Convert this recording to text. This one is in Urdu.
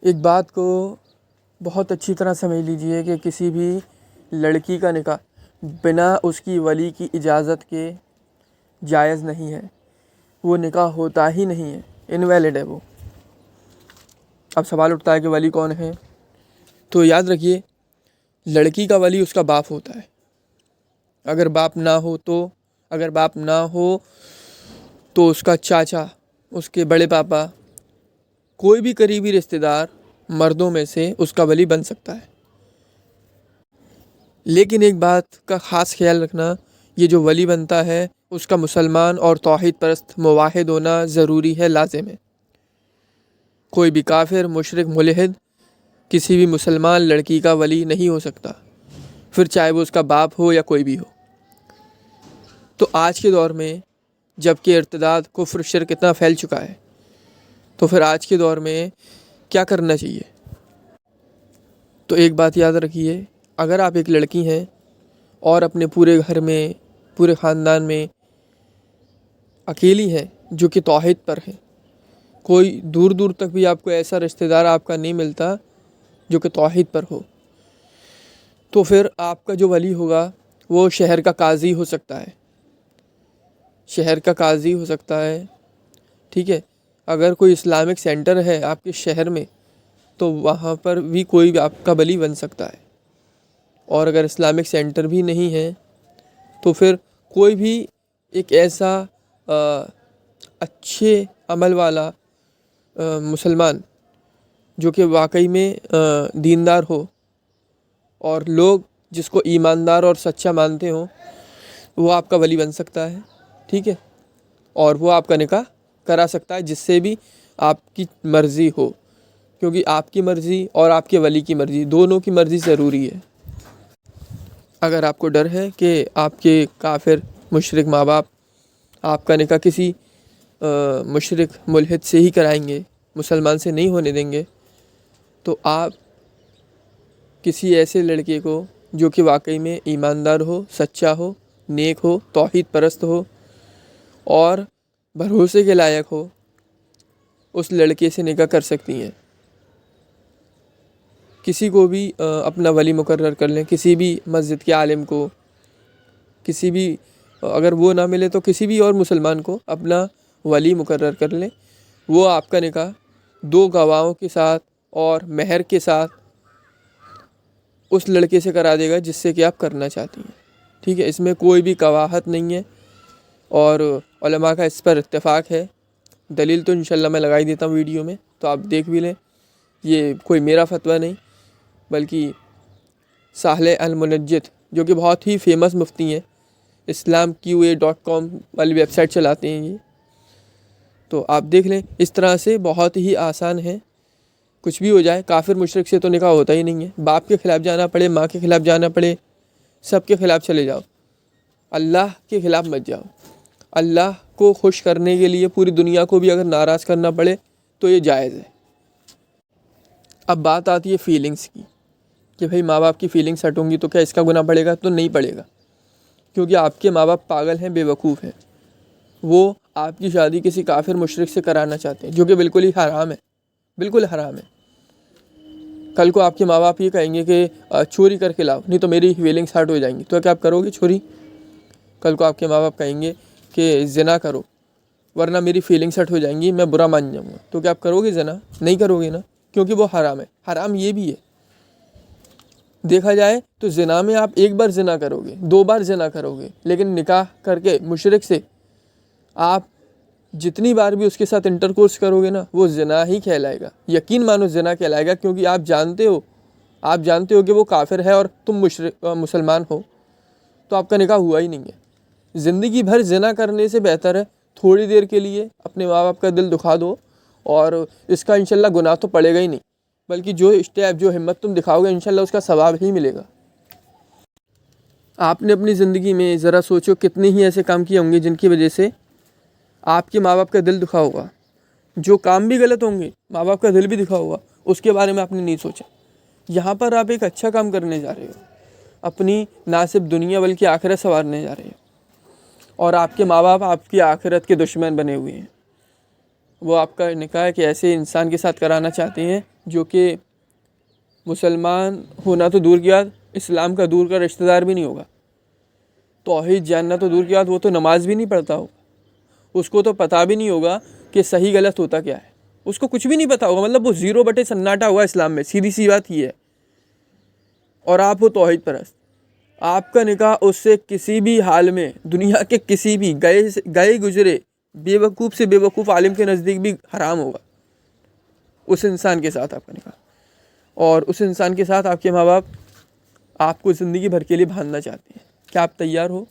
ایک بات کو بہت اچھی طرح سمجھ لیجئے کہ کسی بھی لڑکی کا نکاح بنا اس کی ولی کی اجازت کے جائز نہیں ہے، وہ نکاح ہوتا ہی نہیں ہے، انویلڈ ہے وہ۔ اب سوال اٹھتا ہے کہ ولی کون ہے؟ تو یاد رکھیے، لڑکی کا ولی اس کا باپ ہوتا ہے۔ اگر باپ نہ ہو تو اس کا چاچا، اس کے بڑے پاپا، کوئی بھی قریبی رشتہ دار مردوں میں سے اس کا ولی بن سکتا ہے۔ لیکن ایک بات کا خاص خیال رکھنا، یہ جو ولی بنتا ہے اس کا مسلمان اور توحید پرست موحد ہونا ضروری ہے، لازم ہے۔ کوئی بھی کافر، مشرک، ملحد کسی بھی مسلمان لڑکی کا ولی نہیں ہو سکتا، پھر چاہے وہ اس کا باپ ہو یا کوئی بھی ہو۔ تو آج کے دور میں جب کہ ارتداد، کفر، شرک اتنا پھیل چکا ہے، تو پھر آج کے دور میں کیا کرنا چاہیے؟ تو ایک بات یاد رکھیے، اگر آپ ایک لڑکی ہیں اور اپنے پورے گھر میں، پورے خاندان میں اکیلی ہیں جو کہ توحید پر ہیں، کوئی دور دور تک بھی آپ کو ایسا رشتہ دار آپ کا نہیں ملتا جو کہ توحید پر ہو، تو پھر آپ کا جو ولی ہوگا وہ شہر کا قاضی ہو سکتا ہے، ٹھیک ہے۔ اگر کوئی اسلامک سینٹر ہے آپ کے شہر میں تو وہاں پر بھی کوئی بھی آپ کا ولی بن سکتا ہے، اور اگر اسلامک سینٹر بھی نہیں ہے تو پھر کوئی بھی ایک ایسا اچھے عمل والا مسلمان جو کہ واقعی میں دیندار ہو اور لوگ جس کو ایماندار اور سچا مانتے ہوں، وہ آپ کا ولی بن سکتا ہے، ٹھیک ہے، اور وہ آپ کا نکاح کرا سکتا ہے جس سے بھی آپ کی مرضی ہو، کیونکہ آپ کی مرضی اور آپ کے ولی کی مرضی، دونوں کی مرضی ضروری ہے۔ اگر آپ کو ڈر ہے کہ آپ کے کافر، مشرک ماں باپ آپ کا نکاح کسی مشرک، ملحد سے ہی کرائیں گے، مسلمان سے نہیں ہونے دیں گے، تو آپ کسی ایسے لڑکے کو جو کہ واقعی میں ایماندار ہو، سچا ہو، نیک ہو، توحید پرست ہو اور بھروسے کے لائق ہو، اس لڑکے سے نکاح کر سکتی ہیں۔ کسی کو بھی اپنا ولی مقرر کر لیں، کسی بھی مسجد کے عالم کو، کسی بھی، اگر وہ نہ ملے تو کسی بھی اور مسلمان کو اپنا ولی مقرر کر لیں، وہ آپ کا نکاح 2 گواہوں کے ساتھ اور مہر کے ساتھ اس لڑکے سے کرا دے گا جس سے کہ آپ کرنا چاہتی ہیں، ٹھیک ہے۔ اس میں کوئی بھی قباحت نہیں ہے اور علماء کا اس پر اتفاق ہے۔ دلیل تو انشاءاللہ میں لگائی دیتا ہوں ویڈیو میں، تو آپ دیکھ بھی لیں، یہ کوئی میرا فتویٰ نہیں بلکہ صالح المنجد جو کہ بہت ہی فیمس مفتی ہیں، islamqa.com والی ویب سائٹ چلاتے ہیں یہ، تو آپ دیکھ لیں۔ اس طرح سے بہت ہی آسان ہے، کچھ بھی ہو جائے، کافر مشرک سے تو نکاح ہوتا ہی نہیں ہے۔ باپ کے خلاف جانا پڑے، ماں کے خلاف جانا پڑے، سب کے خلاف چلے جاؤ، اللہ کے خلاف مت جاؤ۔ اللہ کو خوش کرنے کے لیے پوری دنیا کو بھی اگر ناراض کرنا پڑے تو یہ جائز ہے۔ اب بات آتی ہے فیلنگز کی کہ بھئی ماں باپ کی فیلنگز ہٹوں گی تو کیا اس کا گناہ پڑے گا؟ تو نہیں پڑے گا، کیونکہ آپ کے ماں باپ پاگل ہیں، بے وقوف ہیں، وہ آپ کی شادی کسی کافر مشرک سے کرانا چاہتے ہیں، جو کہ بالکل ہی حرام ہے، بالکل حرام ہے۔ کل کو آپ کے ماں باپ یہ کہیں گے کہ چوری کر کے لاؤ، نہیں تو میری فیلنگز ہرٹ ہو جائیں گی، تو کیا آپ کرو گے چوری؟ کل کو آپ کے ماں باپ کہیں گے کہ زنا کرو ورنہ میری فیلنگز ہرٹ ہو جائیں گی، میں برا مان جاؤں گا، تو کیا آپ کرو گے زنا؟ نہیں کرو گے نا، کیونکہ وہ حرام ہے۔ حرام یہ بھی ہے، دیکھا جائے تو زنا میں آپ 1 بار زنا کرو گے، 2 بار زنا کرو گے، لیکن نکاح کر کے مشرک سے آپ جتنی بار بھی اس کے ساتھ انٹرکورس کرو گے نا، وہ زنا ہی کہلائے گا، یقین مانو زنا کہلائے گا، کیونکہ آپ جانتے ہو کہ وہ کافر ہے اور تم مسلمان ہو، تو آپ کا نکاح ہوا ہی نہیں ہے۔ زندگی بھر زنا کرنے سے بہتر ہے تھوڑی دیر کے لیے اپنے ماں باپ کا دل دکھا دو، اور اس کا انشاءاللہ گناہ تو پڑے گا ہی نہیں، بلکہ جو اسٹیپ، جو ہمت تم دکھاؤ گے انشاءاللہ اس کا ثواب ہی ملے گا۔ آپ نے اپنی زندگی میں ذرا سوچو کتنے ہی ایسے کام کیے ہوں گے جن کی وجہ سے آپ کے ماں باپ کا دل دکھا ہوگا، جو کام بھی غلط ہوں گے، ماں باپ کا دل بھی دکھا ہوگا، اس کے بارے میں آپ نے نہیں سوچا۔ یہاں پر آپ ایک اچھا کام کرنے جا رہے ہو، اپنی نہ صرف دنیا بلکہ آخرت سنوارنے جا رہے ہو، اور آپ کے ماں باپ آپ کی آخرت کے دشمن بنے ہوئے ہیں۔ وہ آپ کا نکاح ایک ایسے انسان کے ساتھ کرانا چاہتے ہیں جو کہ مسلمان ہونا تو دور کی بات، اسلام کا دور کا رشتہ دار بھی نہیں ہوگا، توحید جاننا تو دور کی بات، وہ تو نماز بھی نہیں پڑھتا ہوگا، اس کو تو پتہ بھی نہیں ہوگا کہ صحیح غلط ہوتا کیا ہے، اس کو کچھ بھی نہیں پتہ ہوگا، مطلب وہ 0 سناٹا ہوا اسلام میں، سیدھی سی بات یہ ہے۔ اور آپ ہو توحید پرست، آپ کا نکاح اس سے کسی بھی حال میں دنیا کے کسی بھی گئے گزرے بے وقوف سے بے وقوف عالم کے نزدیک بھی حرام ہوگا اس انسان کے ساتھ آپ کا نکاح، اور اس انسان کے ساتھ آپ کے ماں باپ آپ کو زندگی بھر کے لیے باندھنا چاہتے ہیں۔ کیا آپ تیار ہو؟